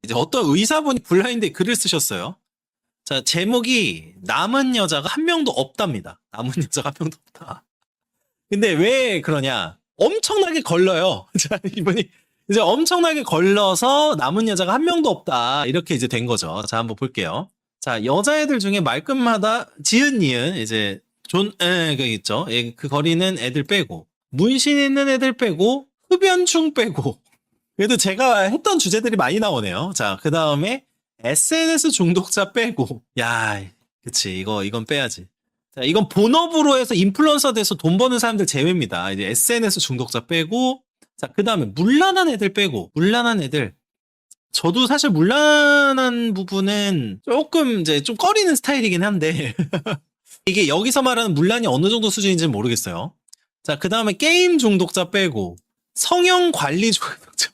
이제 어떤 의사분이 블라인드에 글을 쓰셨어요. 자, 제목이 남은 여자가 한 명도 없답니다. 남은 여자가 한 명도 없다. 근데 왜 그러냐? 엄청나게 걸러요. 자, 이분이 이제 엄청나게 걸러서 남은 여자가 한 명도 없다. 이렇게 이제 된 거죠. 자, 한번 볼게요. 자, 여자애들 중에 말끝마다 지은, 니은, 이제 그 있죠. 예, 그 거리는 애들 빼고, 문신 있는 애들 빼고, 흡연충 빼고. 그래도 제가 했던 주제들이 많이 나오네요. 자, 그 다음에 SNS 중독자 빼고. 야, 그치. 이건 빼야지. 자, 이건 본업으로 해서 인플루언서 돼서 돈 버는 사람들 제외입니다. 이제 SNS 중독자 빼고. 자, 그 다음에 문란한 애들 빼고. 문란한 애들. 저도 사실 문란한 부분은 조금 이제 좀 꺼리는 스타일이긴 한데. 이게 여기서 말하는 문란이 어느 정도 수준인지는 모르겠어요. 자, 그 다음에 게임 중독자 빼고. 성형 관리 중독자.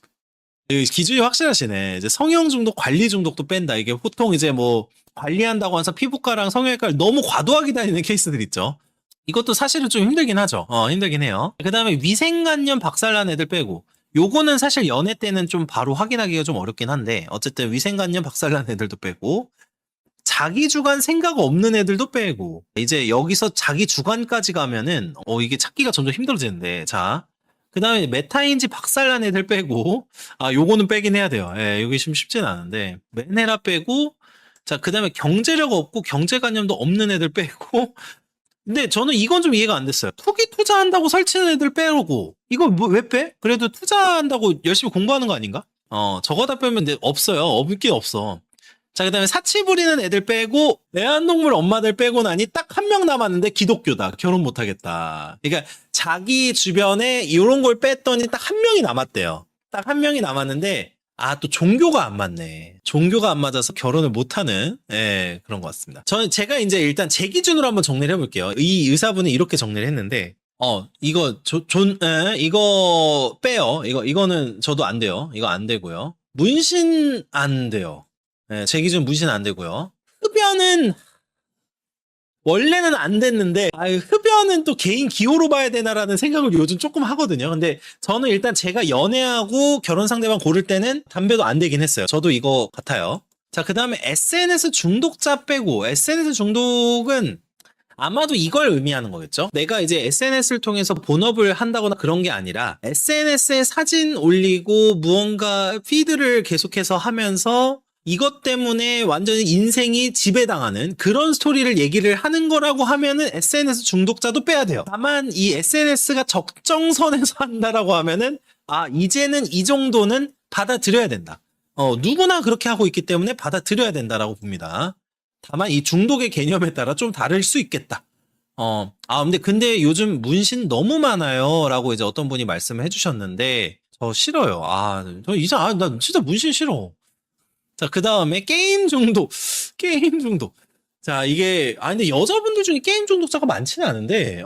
기준이 확실하시네. 이제 성형 중독, 관리 중독도 뺀다. 이게 보통 이제 뭐 관리한다고 해서 피부과랑 성형외과를 너무 과도하게 다니는 케이스들 있죠. 이것도 사실은 좀 힘들긴 하죠. 힘들긴 해요. 그 다음에 위생관념 박살난 애들 빼고. 요거는 사실 연애 때는 좀 바로 확인하기가 좀 어렵긴 한데, 어쨌든 위생관념 박살난 애들도 빼고, 자기 주관 생각 없는 애들도 빼고, 이제 여기서 자기 주관까지 가면은, 이게 찾기가 점점 힘들어지는데, 자. 그 다음에 메타인지 박살난 애들 빼고, 요거는 빼긴 해야 돼요. 예, 여기 쉽진 않은데, 메네라 빼고, 자, 그 다음에 경제력 없고 경제관념도 없는 애들 빼고, 근데 저는 이건 좀 이해가 안 됐어요. 투자한다고 설치는 애들 빼고, 이거 뭐, 왜 빼? 그래도 투자한다고 열심히 공부하는 거 아닌가? 저거 다 빼면 없어요. 없긴 없어. 자, 그 다음에 사치 부리는 애들 빼고, 애완동물 엄마들 빼고 나니 딱 한 명 남았는데 기독교다. 결혼 못하겠다. 그러니까 자기 주변에 이런 걸 뺐더니 딱 한 명이 남았대요. 딱 한 명이 남았는데, 또 종교가 안 맞네. 종교가 안 맞아서 결혼을 못하는, 예, 그런 것 같습니다. 제가 이제 일단 제 기준으로 한번 정리를 해볼게요. 이 의사분이 이렇게 정리를 했는데, 이거 빼요. 이거는 저도 안 돼요. 이거 안 되고요. 문신 안 돼요. 예, 제 기준 문신 안 되고요. 흡연은 원래는 안 됐는데, 흡연은 또 개인 기호로 봐야 되나라는 생각을 요즘 조금 하거든요. 근데 저는 일단 제가 연애하고 결혼 상대방 고를 때는 담배도 안 되긴 했어요. 저도 이거 같아요. 자, 그 다음에 SNS 중독자 빼고, SNS 중독은 아마도 이걸 의미하는 거겠죠? 내가 이제 SNS를 통해서 본업을 한다거나 그런 게 아니라 SNS에 사진 올리고 무언가 피드를 계속해서 하면서 이것 때문에 완전히 인생이 지배당하는 그런 스토리를 얘기를 하는 거라고 하면은 SNS 중독자도 빼야 돼요. 다만 이 SNS가 적정선에서 한다라고 하면은 이제는 이 정도는 받아들여야 된다. 누구나 그렇게 하고 있기 때문에 받아들여야 된다라고 봅니다. 다만 이 중독의 개념에 따라 좀 다를 수 있겠다. 근데 요즘 문신 너무 많아요. 라고 이제 어떤 분이 말씀을 해주셨는데, 저 싫어요. 나 진짜 문신 싫어. 자, 그 다음에 게임 중독. 게임 중독. 자, 이게, 근데 여자분들 중에 게임 중독자가 많지는 않은데,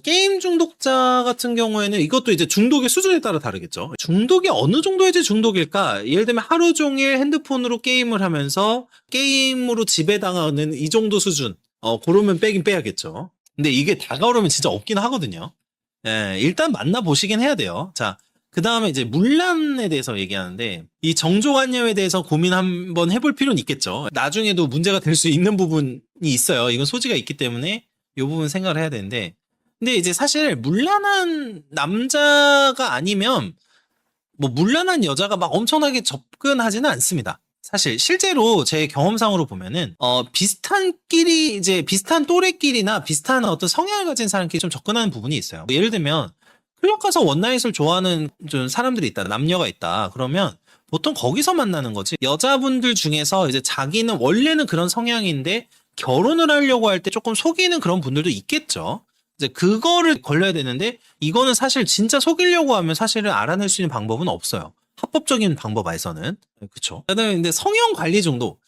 게임 중독자 같은 경우에는 이것도 이제 중독의 수준에 따라 다르겠죠. 중독이 어느 정도의 중독일까? 예를 들면 하루 종일 핸드폰으로 게임을 하면서 게임으로 지배당하는 이 정도 수준. 그러면 빼긴 빼야겠죠. 근데 이게 다가오려면 진짜 없긴 하거든요. 예, 일단 만나보시긴 해야 돼요. 자, 그 다음에 이제 문란에 대해서 얘기하는데, 이 정조관념에 대해서 고민 한번 해볼 필요는 있겠죠. 나중에도 문제가 될 수 있는 부분이 있어요. 이건 소지가 있기 때문에 이 부분 생각을 해야 되는데, 근데 이제 사실 문란한 남자가 아니면 뭐 문란한 여자가 막 엄청나게 접근하지는 않습니다. 사실 실제로 제 경험상으로 보면은 비슷한 또래끼리나 비슷한 어떤 성향을 가진 사람끼리 좀 접근하는 부분이 있어요. 예를 들면 클럽 가서 원나잇을 좋아하는 좀 사람들이 있다, 남녀가 있다. 그러면 보통 거기서 만나는 거지. 여자분들 중에서 이제 자기는 원래는 그런 성향인데 결혼을 하려고 할 때 조금 속이는 그런 분들도 있겠죠. 이제 그거를 걸려야 되는데 이거는 사실 진짜 속이려고 하면 사실은 알아낼 수 있는 방법은 없어요. 합법적인 방법에서는. 그쵸. 그다음에 근데 성형 관리 중독.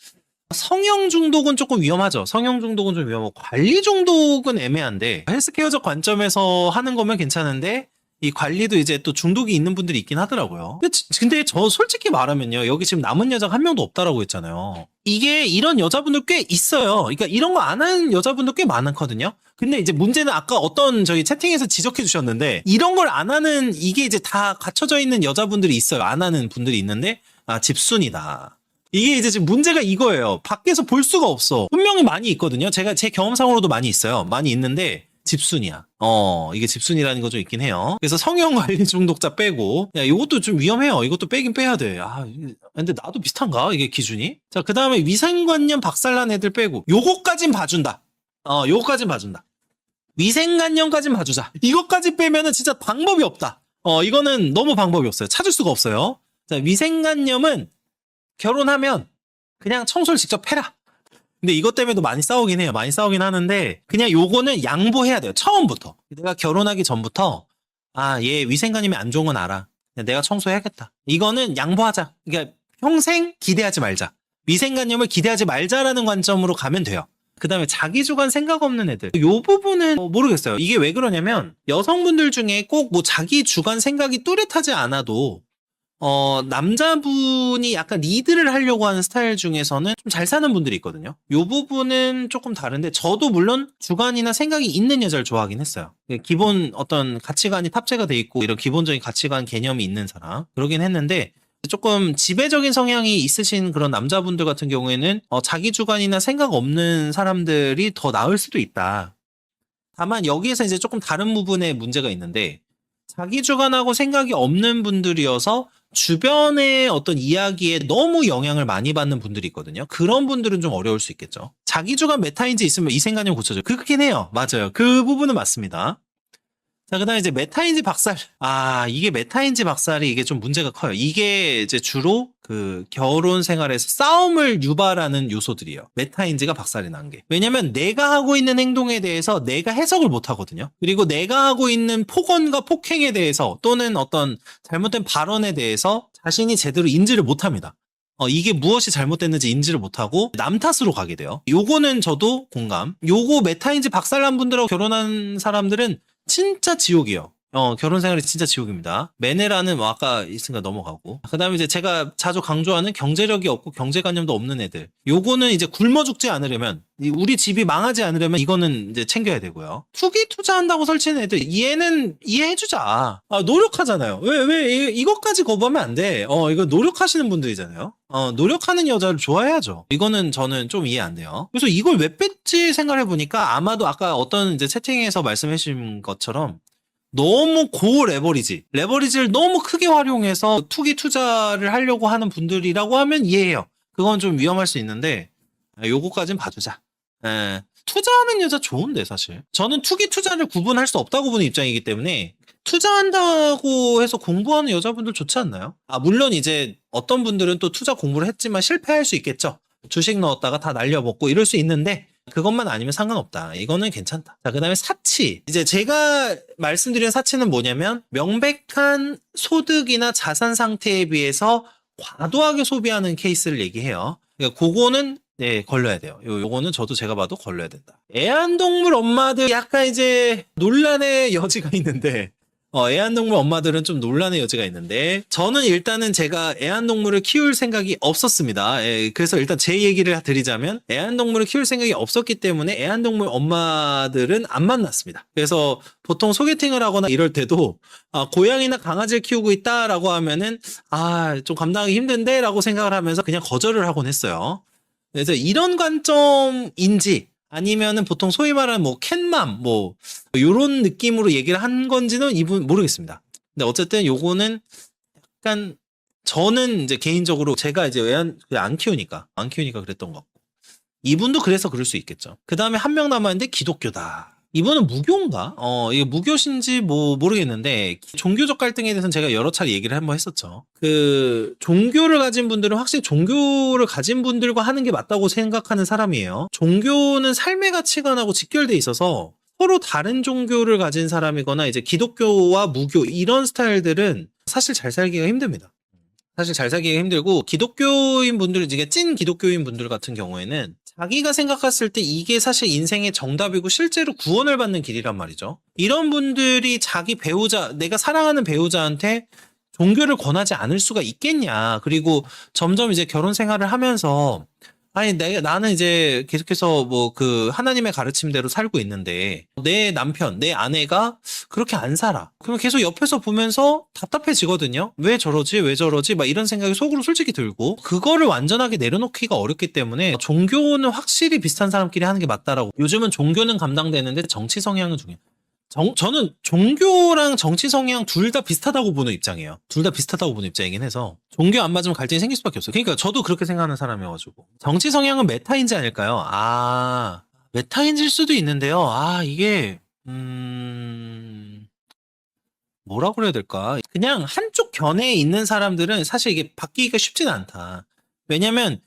성형 중독은 조금 위험하죠. 성형 중독은 좀 위험하고 관리 중독은 애매한데 헬스케어적 관점에서 하는 거면 괜찮은데 이 관리도 이제 또 중독이 있는 분들이 있긴 하더라고요. 근데 저 솔직히 말하면요. 여기 지금 남은 여자가 한 명도 없다라고 했잖아요. 이게 이런 여자분들 꽤 있어요. 그러니까 이런 거 안 하는 여자분들 꽤 많거든요. 근데 이제 문제는 아까 어떤 저희 채팅에서 지적해 주셨는데 이런 걸 안 하는 이게 이제 다 갖춰져 있는 여자분들이 있어요. 안 하는 분들이 있는데 집순이다. 이게 이제 지금 문제가 이거예요. 밖에서 볼 수가 없어. 분명히 많이 있거든요. 제가 제 경험상으로도 많이 있어요. 많이 있는데 집순이야. 이게 집순이라는 거 좀 있긴 해요. 그래서 성형관리 중독자 빼고, 야, 이것도 좀 위험해요. 이것도 빼긴 빼야 돼. 근데 나도 비슷한가? 이게 기준이? 자, 그 다음에 위생관념 박살난 애들 빼고, 요거까진 봐준다. 요거까진 봐준다. 위생관념까진 봐주자. 이것까지 빼면은 진짜 방법이 없다. 이거는 너무 방법이 없어요. 찾을 수가 없어요. 자, 위생관념은 결혼하면 그냥 청소를 직접 해라. 근데 이것 때문에도 많이 싸우긴 해요. 많이 싸우긴 하는데 그냥 요거는 양보해야 돼요. 처음부터. 내가 결혼하기 전부터 얘 위생관념이 안 좋은 건 알아. 내가 청소해야겠다. 이거는 양보하자. 그러니까 평생 기대하지 말자. 위생관념을 기대하지 말자라는 관점으로 가면 돼요. 그 다음에 자기 주관 생각 없는 애들. 요 부분은 모르겠어요. 이게 왜 그러냐면 여성분들 중에 꼭 뭐 자기 주관 생각이 뚜렷하지 않아도 남자분이 약간 리드를 하려고 하는 스타일 중에서는 좀 잘 사는 분들이 있거든요. 요 부분은 조금 다른데 저도 물론 주관이나 생각이 있는 여자를 좋아하긴 했어요. 기본 어떤 가치관이 탑재가 돼 있고 이런 기본적인 가치관 개념이 있는 사람 그러긴 했는데 조금 지배적인 성향이 있으신 그런 남자분들 같은 경우에는 자기 주관이나 생각 없는 사람들이 더 나을 수도 있다. 다만 여기에서 이제 조금 다른 부분에 문제가 있는데 자기 주관하고 생각이 없는 분들이어서 주변의 어떤 이야기에 너무 영향을 많이 받는 분들이 있거든요. 그런 분들은 좀 어려울 수 있겠죠. 자기 주관 메타인지 있으면 이 생각이 고쳐져요. 그렇긴 해요. 맞아요. 그 부분은 맞습니다. 자, 그 다음에 이제 메타인지 박살. 이게 메타인지 박살이 이게 좀 문제가 커요. 이게 이제 주로 그 결혼 생활에서 싸움을 유발하는 요소들이에요. 메타인지가 박살이 난 게. 왜냐면 내가 하고 있는 행동에 대해서 내가 해석을 못 하거든요. 그리고 내가 하고 있는 폭언과 폭행에 대해서 또는 어떤 잘못된 발언에 대해서 자신이 제대로 인지를 못 합니다. 이게 무엇이 잘못됐는지 인지를 못하고 남 탓으로 가게 돼요. 요거는 저도 공감. 요거 메타인지 박살난 분들하고 결혼한 사람들은 진짜 지옥이에요. 결혼 생활이 진짜 지옥입니다. 매네라는 뭐 아까 있으니까 넘어가고. 그 다음에 이제 제가 자주 강조하는 경제력이 없고 경제관념도 없는 애들. 요거는 이제 굶어 죽지 않으려면, 우리 집이 망하지 않으려면 이거는 이제 챙겨야 되고요. 투기 투자한다고 설치는 애들, 얘는 이해해주자. 노력하잖아요. 왜 이것까지 거부하면 안 돼. 이거 노력하시는 분들이잖아요. 노력하는 여자를 좋아해야죠. 이거는 저는 좀 이해 안 돼요. 그래서 이걸 왜 뺐지 생각을 해보니까 아마도 아까 어떤 이제 채팅에서 말씀해 주신 것처럼 너무 고 레버리지를 너무 크게 활용해서 투기 투자를 하려고 하는 분들이라고 하면 이해해요. 그건 좀 위험할 수 있는데 요거까진 봐주자. 투자하는 여자 좋은데 사실. 저는 투기 투자를 구분할 수 없다고 보는 입장이기 때문에 투자한다고 해서 공부하는 여자분들 좋지 않나요? 물론 이제 어떤 분들은 또 투자 공부를 했지만 실패할 수 있겠죠. 주식 넣었다가 다 날려먹고 이럴 수 있는데 그것만 아니면 상관없다. 이거는 괜찮다. 자, 그 다음에 사치. 이제 제가 말씀드린 사치는 뭐냐면 명백한 소득이나 자산 상태에 비해서 과도하게 소비하는 케이스를 얘기해요. 그러니까 그거는 걸려야 돼요. 요거는 저도 제가 봐도 걸려야 된다. 애완동물 엄마들 약간 이제 논란의 여지가 있는데 애완동물 엄마들은 좀 논란의 여지가 있는데 저는 일단은 제가 애완동물을 키울 생각이 없었습니다. 그래서 일단 제 얘기를 드리자면 애완동물을 키울 생각이 없었기 때문에 애완동물 엄마들은 안 만났습니다. 그래서 보통 소개팅을 하거나 이럴 때도 고양이나 강아지를 키우고 있다라고 하면은 좀 감당하기 힘든데 라고 생각을 하면서 그냥 거절을 하곤 했어요. 그래서 이런 관점인지 아니면은 보통 소위 말하는 뭐 캣맘 요런 느낌으로 얘기를 한 건지는 이분 모르겠습니다. 근데 어쨌든 요거는 약간 저는 이제 개인적으로 제가 이제 안 키우니까 그랬던 것 같고 이분도 그래서 그럴 수 있겠죠. 그 다음에 한 명 남았는데 기독교다. 이분은 무교인가? 이게 무교신지 모르겠는데 종교적 갈등에 대해서는 제가 여러 차례 얘기를 한번 했었죠. 그 종교를 가진 분들은 확실히 종교를 가진 분들과 하는 게 맞다고 생각하는 사람이에요. 종교는 삶의 가치관하고 직결돼 있어서 서로 다른 종교를 가진 사람이거나 이제 기독교와 무교 이런 스타일들은 사실 잘 살기가 힘듭니다. 사실 잘 살기가 힘들고 기독교인 분들, 이게 찐 기독교인 분들 같은 경우에는 자기가 생각했을 때 이게 사실 인생의 정답이고 실제로 구원을 받는 길이란 말이죠. 이런 분들이 자기 배우자, 내가 사랑하는 배우자한테 종교를 권하지 않을 수가 있겠냐. 그리고 점점 이제 결혼 생활을 하면서 아니, 나는 이제 계속해서 뭐 그 하나님의 가르침대로 살고 있는데 내 남편, 내 아내가 그렇게 안 살아. 그럼 계속 옆에서 보면서 답답해지거든요. 왜 저러지? 왜 저러지? 막 이런 생각이 속으로 솔직히 들고 그거를 완전하게 내려놓기가 어렵기 때문에 종교는 확실히 비슷한 사람끼리 하는 게 맞다라고. 요즘은 종교는 감당되는데 정치 성향은 중요해요. 저는 종교랑 정치 성향 둘 다 비슷하다고 보는 입장이에요. 둘 다 비슷하다고 보는 입장이긴 해서 종교 안 맞으면 갈등이 생길 수밖에 없어요. 그러니까 저도 그렇게 생각하는 사람이어가지고 정치 성향은 메타인지 아닐까요? 아, 메타인지일 수도 있는데요. 아, 이게 뭐라고 그래야 될까? 그냥 한쪽 견해에 있는 사람들은 사실 이게 바뀌기가 쉽진 않다. 왜냐면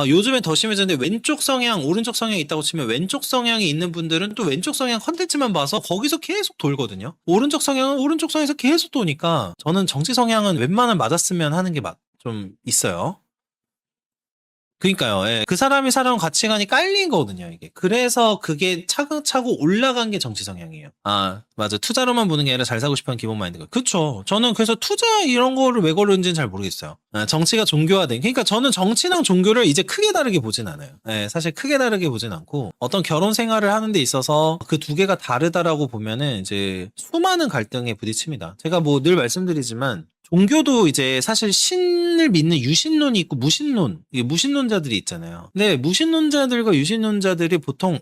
요즘에 더 심해졌는데 왼쪽 성향, 오른쪽 성향이 있다고 치면 왼쪽 성향이 있는 분들은 또 왼쪽 성향 컨텐츠만 봐서 거기서 계속 돌거든요. 오른쪽 성향은 오른쪽 성향에서 계속 도니까 저는 정치 성향은 웬만하면 맞았으면 하는 게 좀 있어요. 그러니까요. 예. 그 사람이 살아온 가치관이 깔린 거거든요, 이게. 그래서 그게 차근차근 올라간 게 정치 성향이에요. 아, 맞아. 투자로만 보는 게 아니라 잘 살고 싶어 하는 기본 마인드가. 그쵸. 저는 그래서 투자 이런 거를 왜 거르는지는 잘 모르겠어요. 정치가 종교화된. 그러니까 저는 정치랑 종교를 이제 크게 다르게 보진 않아요. 예, 사실 크게 다르게 보진 않고 어떤 결혼 생활을 하는 데 있어서 그 두 개가 다르다라고 보면은 이제 수많은 갈등에 부딪힙니다. 제가 뭐 늘 말씀드리지만 종교도 이제 사실 신을 믿는 유신론이 있고 무신론, 이게 무신론자들이 있잖아요. 근데 무신론자들과 유신론자들이 보통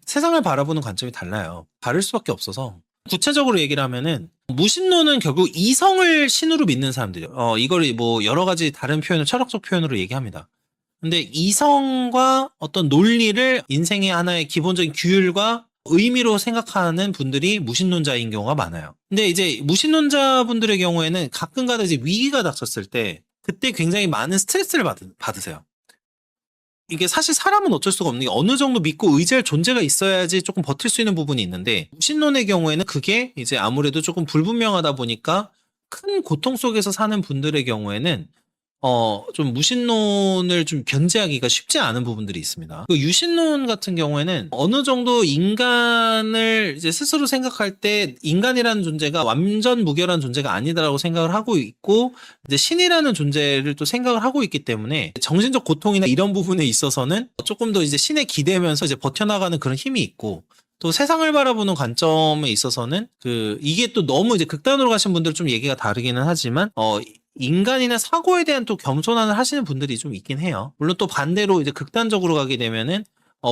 세상을 바라보는 관점이 달라요. 다를 수밖에 없어서. 구체적으로 얘기를 하면은 무신론은 결국 이성을 신으로 믿는 사람들이에요. 이걸 뭐 여러 가지 다른 표현을 철학적 표현으로 얘기합니다. 근데 이성과 어떤 논리를 인생의 하나의 기본적인 규율과 의미로 생각하는 분들이 무신론자인 경우가 많아요. 근데 이제 무신론자 분들의 경우에는 가끔가다 이제 위기가 닥쳤을 때 그때 굉장히 많은 스트레스를 받으세요. 이게 사실 사람은 어쩔 수가 없는 게 어느 정도 믿고 의지할 존재가 있어야지 조금 버틸 수 있는 부분이 있는데 무신론의 경우에는 그게 이제 아무래도 조금 불분명하다 보니까 큰 고통 속에서 사는 분들의 경우에는 좀 무신론을 좀 견제하기가 쉽지 않은 부분들이 있습니다. 그 유신론 같은 경우에는 어느 정도 인간을 이제 스스로 생각할 때 인간이라는 존재가 완전 무결한 존재가 아니다라고 생각을 하고 있고 이제 신이라는 존재를 또 생각을 하고 있기 때문에 정신적 고통이나 이런 부분에 있어서는 조금 더 이제 신에 기대면서 이제 버텨나가는 그런 힘이 있고 또 세상을 바라보는 관점에 있어서는 이게 또 너무 이제 극단으로 가신 분들은 좀 얘기가 다르기는 하지만 인간이나 사고에 대한 또 겸손함을 하시는 분들이 좀 있긴 해요. 물론 또 반대로 이제 극단적으로 가게 되면은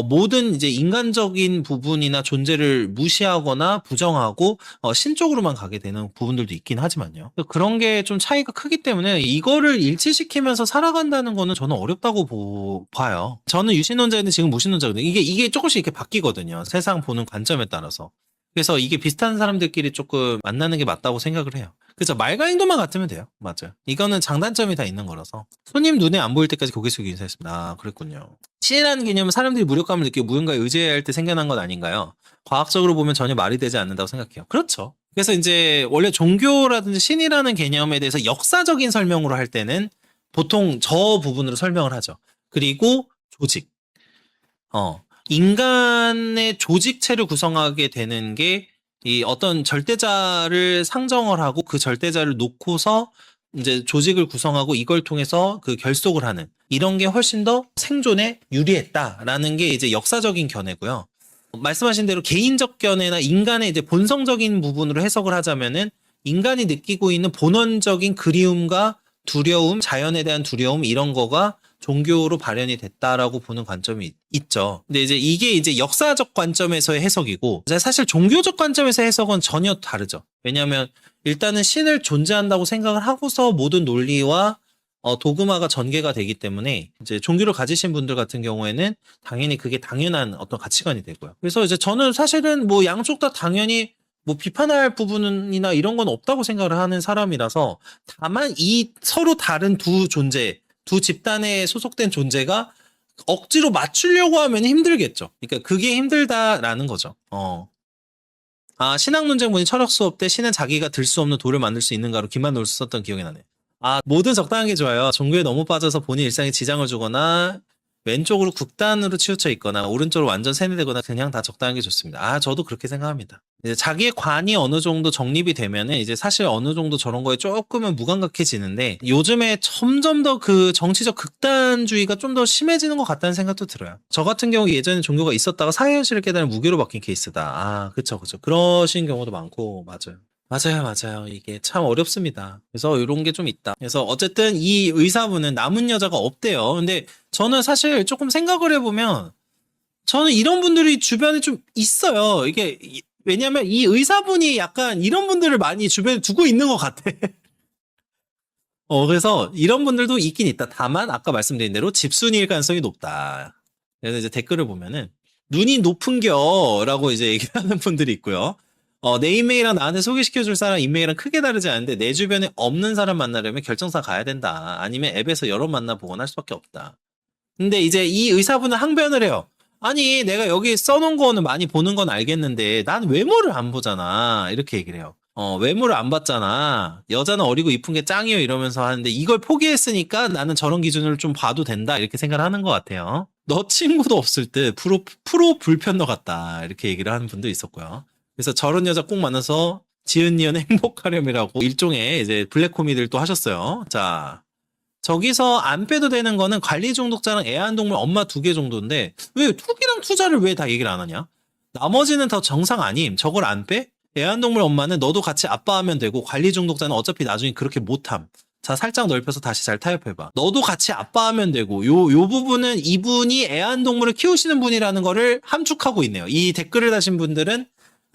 모든 이제 인간적인 부분이나 존재를 무시하거나 부정하고 신적으로만 가게 되는 부분들도 있긴 하지만요. 그런 게 좀 차이가 크기 때문에 이거를 일치시키면서 살아간다는 거는 저는 어렵다고 봐요. 저는 유신론자인데 지금 무신론자거든요. 이게 조금씩 이렇게 바뀌거든요. 세상 보는 관점에 따라서. 그래서 이게 비슷한 사람들끼리 조금 만나는 게 맞다고 생각을 해요. 그죠? 말과 행동만 같으면 돼요. 맞아요. 이거는 장단점이 다 있는 거라서. 손님 눈에 안 보일 때까지 고개 숙이고 인사했습니다. 아, 그랬군요. 신이라는 개념은 사람들이 무력감을 느끼고 무언가에 의지해야 할 때 생겨난 것 아닌가요? 과학적으로 보면 전혀 말이 되지 않는다고 생각해요. 그렇죠. 그래서 이제 원래 종교라든지 신이라는 개념에 대해서 역사적인 설명으로 할 때는 보통 저 부분으로 설명을 하죠. 그리고 조직. 인간의 조직체를 구성하게 되는 게 이 어떤 절대자를 상정을 하고 그 절대자를 놓고서 이제 조직을 구성하고 이걸 통해서 그 결속을 하는 이런 게 훨씬 더 생존에 유리했다라는 게 이제 역사적인 견해고요. 말씀하신 대로 개인적 견해나 인간의 이제 본성적인 부분으로 해석을 하자면은 인간이 느끼고 있는 본원적인 그리움과 두려움, 자연에 대한 두려움 이런 거가 종교로 발현이 됐다라고 보는 관점이 있죠. 근데 이게 이제 역사적 관점에서의 해석이고 사실 종교적 관점에서 해석은 전혀 다르죠. 왜냐하면 일단은 신을 존재한다고 생각을 하고서 모든 논리와 도그마가 전개가 되기 때문에 이제 종교를 가지신 분들 같은 경우에는 당연히 그게 당연한 어떤 가치관이 되고요. 그래서 이제 저는 사실은 뭐 양쪽 다 당연히 뭐 비판할 부분이나 이런 건 없다고 생각을 하는 사람이라서 다만 이 서로 다른 두 존재, 두 집단에 소속된 존재가 억지로 맞추려고 하면 힘들겠죠. 그러니까 그게 힘들다라는 거죠. 신학 논쟁 보니 철학 수업 때 신은 자기가 들 수 없는 돌을 만들 수 있는가로 김만노를 썼던 기억이 나네. 뭐든 적당한 게 좋아요. 종교에 너무 빠져서 본인 일상에 지장을 주거나 왼쪽으로 극단으로 치우쳐 있거나 오른쪽으로 완전 세뇌되거나 그냥 다 적당한 게 좋습니다. 저도 그렇게 생각합니다. 이제 자기의 관이 어느 정도 정립이 되면은 이제 사실 어느 정도 저런 거에 조금은 무감각해지는데 요즘에 점점 더 그 정치적 극단주의가 좀 더 심해지는 것 같다는 생각도 들어요. 저 같은 경우 예전에 종교가 있었다가 사회현실을 깨달은 무교로 바뀐 케이스다. 그쵸. 그러신 경우도 많고, 맞아요. 맞아요. 이게 참 어렵습니다. 그래서 이런 게 좀 있다. 그래서 어쨌든 이 의사분은 남은 여자가 없대요. 근데 저는 사실 조금 생각을 해보면 저는 이런 분들이 주변에 좀 있어요. 왜냐면 이 의사분이 약간 이런 분들을 많이 주변에 두고 있는 것 같아. 그래서 이런 분들도 있긴 있다. 다만 아까 말씀드린 대로 집순이일 가능성이 높다. 그래서 이제 댓글을 보면은 눈이 높은겨라고 이제 얘기를 하는 분들이 있고요. 내 인맥이랑 나한테 소개시켜줄 사람 인맥이랑 크게 다르지 않은데 내 주변에 없는 사람 만나려면 결정사 가야 된다. 아니면 앱에서 여러 만나보거나 할 수밖에 없다. 근데 이제 이 의사분은 항변을 해요. 아니 내가 여기 써놓은 거는 많이 보는 건 알겠는데 난 외모를 안 보잖아. 이렇게 얘기를 해요. 외모를 안 봤잖아. 여자는 어리고 이쁜 게 짱이에요 이러면서 하는데 이걸 포기했으니까 나는 저런 기준을 좀 봐도 된다 이렇게 생각을 하는 것 같아요. 너 친구도 없을 때 프로 불편러 같다 이렇게 얘기를 하는 분도 있었고요. 그래서 저런 여자 꼭 만나서 지은니은 행복하렴이라고 일종의 이제 블랙 코미디를 또 하셨어요. 자, 저기서 안 빼도 되는 거는 관리 중독자랑 애완동물 엄마 2개 정도인데 왜 투기랑 투자를 왜 다 얘기를 안 하냐? 나머지는 더 정상 아님? 저걸 안 빼? 애완동물 엄마는 너도 같이 아빠하면 되고 관리 중독자는 어차피 나중에 그렇게 못함. 자, 살짝 넓혀서 다시 잘 타협해봐. 너도 같이 아빠하면 되고 요 부분은 이분이 애완동물을 키우시는 분이라는 거를 함축하고 있네요. 이 댓글을 다신 분들은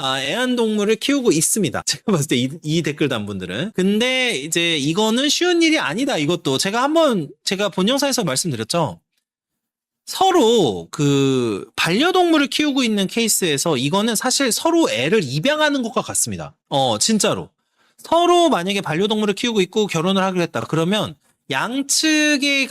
애완동물을 키우고 있습니다. 제가 봤을 때 이 댓글 단 분들은. 근데 이제 이거는 쉬운 일이 아니다. 이것도 제가 본 영상에서 말씀드렸죠. 서로 그 반려동물을 키우고 있는 케이스에서 이거는 사실 서로 애를 입양하는 것과 같습니다. 진짜로. 서로 만약에 반려동물을 키우고 있고 결혼을 하기로 했다. 그러면 양측의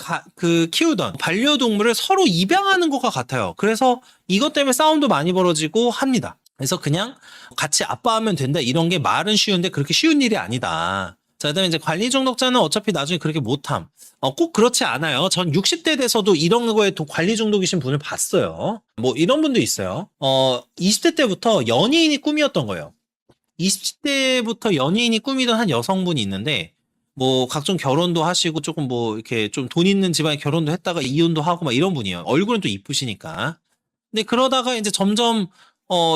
키우던 반려동물을 서로 입양하는 것과 같아요. 그래서 이것 때문에 싸움도 많이 벌어지고 합니다. 그래서 그냥 같이 아빠하면 된다 이런 게 말은 쉬운데 그렇게 쉬운 일이 아니다. 자, 그다음에 이제 관리 중독자는 어차피 나중에 그렇게 못함. 꼭 그렇지 않아요. 전 60대 돼서도 이런 거에 관리 중독이신 분을 봤어요. 뭐 이런 분도 있어요. 20대 때부터 연예인이 꿈이었던 거예요. 20대부터 연예인이 꿈이던 한 여성분이 있는데 뭐 각종 결혼도 하시고 조금 뭐 이렇게 좀 돈 있는 집안에 결혼도 했다가 이혼도 하고 막 이런 분이에요. 얼굴은 또 이쁘시니까. 근데 그러다가 이제 점점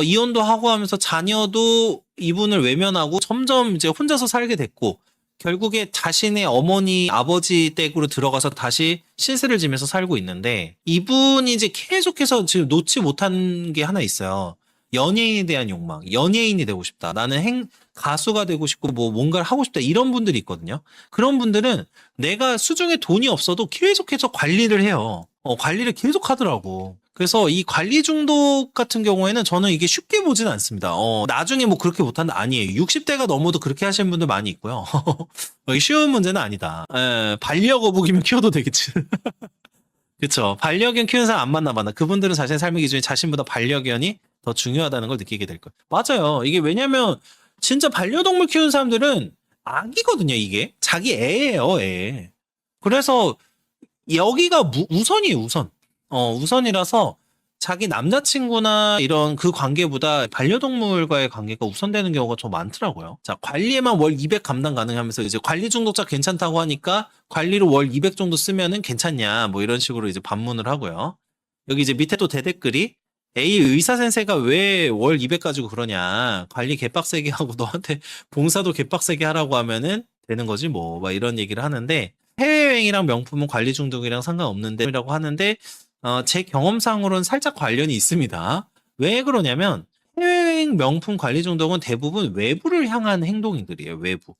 이혼도 하고 하면서 자녀도 이분을 외면하고 점점 이제 혼자서 살게 됐고 결국에 자신의 어머니, 아버지 댁으로 들어가서 다시 신세를 지면서 살고 있는데 이분이 이제 계속해서 지금 놓지 못한 게 하나 있어요. 연예인에 대한 욕망. 연예인이 되고 싶다. 나는 가수가 되고 싶고 뭐 뭔가를 하고 싶다. 이런 분들이 있거든요. 그런 분들은 내가 수중에 돈이 없어도 계속해서 관리를 해요. 관리를 계속 하더라고. 그래서 이 관리 중독 같은 경우에는 저는 이게 쉽게 보진 않습니다. 나중에 뭐 그렇게 못한다 아니에요. 60대가 넘어도 그렇게 하시는 분들 많이 있고요. 쉬운 문제는 아니다. 반려거북이면 키워도 되겠지. 그쵸. 반려견 키우는 사람 안 만나봤나. 그분들은 자신의 삶의 기준이 자신보다 반려견이 더 중요하다는 걸 느끼게 될 거예요. 맞아요. 이게 왜냐면 진짜 반려동물 키우는 사람들은 악이거든요, 이게. 자기 애예요, 애. 그래서 여기가 우선이에요, 우선. 우선이라서 자기 남자친구나 이런 그 관계보다 반려동물과의 관계가 우선되는 경우가 더 많더라고요. 자, 관리에만 월 200 감당 가능하면서 이제 관리 중독자 괜찮다고 하니까 관리로 월 200 정도 쓰면은 괜찮냐, 뭐 이런 식으로 이제 반문을 하고요. 여기 이제 밑에 또 대댓글이 A 의사 선생가 왜 월 200 가지고 그러냐. 관리 개빡세게 하고 너한테 봉사도 개빡세게 하라고 하면은 되는 거지 뭐. 막 이런 얘기를 하는데 해외여행이랑 명품은 관리 중독이랑 상관없는데 라고 하는데 제 경험상으로는 살짝 관련이 있습니다. 왜 그러냐면 해외여행 명품 관리 중독은 대부분 외부를 향한 행동들이에요. 외부.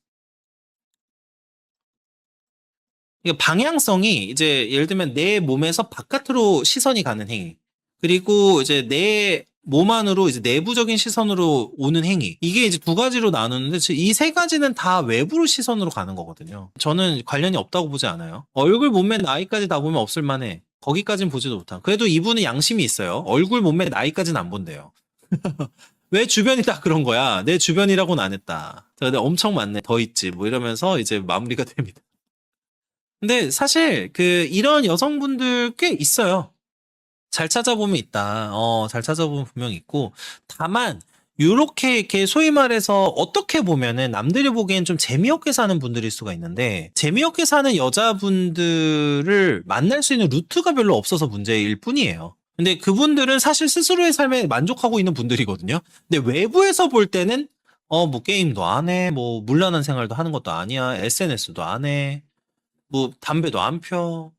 그러니까 방향성이 이제 예를 들면 내 몸에서 바깥으로 시선이 가는 행위. 그리고 이제 내 몸 안으로 이제 내부적인 시선으로 오는 행위. 이게 이제 두 가지로 나누는데 이 세 가지는 다 외부로 시선으로 가는 거거든요. 저는 관련이 없다고 보지 않아요. 얼굴, 몸매, 나이까지 다 보면 없을 만해. 거기까지는 보지도 못한. 그래도 이분은 양심이 있어요. 얼굴, 몸매, 나이까지는 안 본대요. 왜 주변이 다 그런 거야? 내 주변이라고는 안 했다. 근데 엄청 많네. 더 있지. 뭐 이러면서 이제 마무리가 됩니다. 근데 사실 이런 여성분들 꽤 있어요. 잘 찾아보면 있다. 잘 찾아보면 분명 있고. 다만 요렇게 이렇게 소위 말해서 어떻게 보면은 남들이 보기엔 좀 재미없게 사는 분들일 수가 있는데 재미없게 사는 여자분들을 만날 수 있는 루트가 별로 없어서 문제일 뿐이에요. 근데 그분들은 사실 스스로의 삶에 만족하고 있는 분들이거든요. 근데 외부에서 볼 때는 뭐 게임도 안 해, 뭐 문란한 생활도 하는 것도 아니야, SNS도 안 해, 뭐 담배도 안 펴.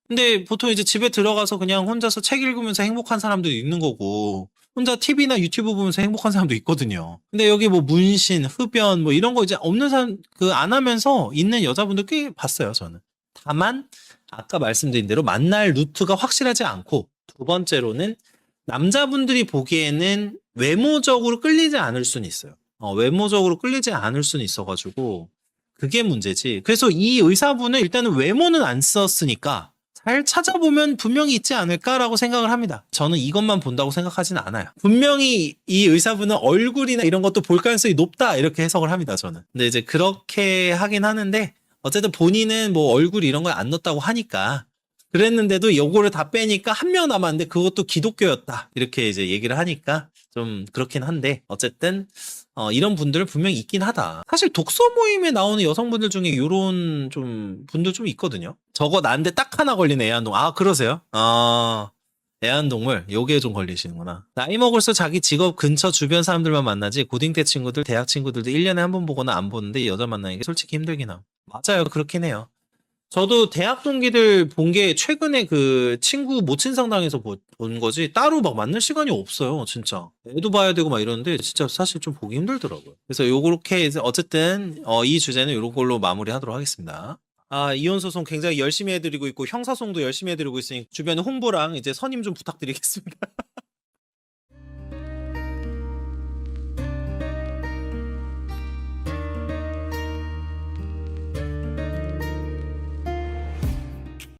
근데 보통 이제 집에 들어가서 그냥 혼자서 책 읽으면서 행복한 사람도 있는 거고, 혼자 TV나 유튜브 보면서 행복한 사람도 있거든요. 근데 여기 뭐 문신, 흡연 뭐 이런 거 이제 없는 사람, 그 안 하면서 있는 여자분들 꽤 봤어요, 저는. 다만, 아까 말씀드린 대로 만날 루트가 확실하지 않고, 두 번째로는 남자분들이 보기에는 외모적으로 끌리지 않을 수는 있어요. 외모적으로 끌리지 않을 수는 있어가지고, 그게 문제지. 그래서 이 의사분은 일단은 외모는 안 썼으니까, 잘 찾아보면 분명히 있지 않을까라고 생각을 합니다. 저는 이것만 본다고 생각하진 않아요. 분명히 이 의사분은 얼굴이나 이런 것도 볼 가능성이 높다 이렇게 해석을 합니다. 저는. 근데 이제 그렇게 하긴 하는데 어쨌든 본인은 뭐 얼굴 이런 걸 안 넣었다고 하니까 그랬는데도 요거를 다 빼니까 한 명 남았는데 그것도 기독교였다 이렇게 이제 얘기를 하니까 좀 그렇긴 한데 어쨌든 이런 분들 분명히 있긴 하다. 사실 독서 모임에 나오는 여성분들 중에 이런 좀 분들 좀 있거든요. 저거 나한테 딱 하나 걸린 애완동. 아, 그러세요? 애완동물 요게 좀 걸리시는구나. 나이 먹을수록 자기 직업 근처 주변 사람들만 만나지 고딩 때 친구들, 대학 친구들도 1년에 한 번 보거나 안 보는데 여자 만나는 게 솔직히 힘들긴 함. 맞아요. 그렇긴 해요. 저도 대학 동기들 본 게 최근에 그 친구 모친 상담에서 본 거지 따로 막 만날 시간이 없어요, 진짜. 애도 봐야 되고 막 이러는데 진짜 사실 좀 보기 힘들더라고요. 그래서 요렇게 이제 어쨌든 이 주제는 요런 걸로 마무리하도록 하겠습니다. 이혼 소송 굉장히 열심히 해드리고 있고 형사소송도 열심히 해드리고 있으니 주변에 홍보랑 이제 선임 좀 부탁드리겠습니다.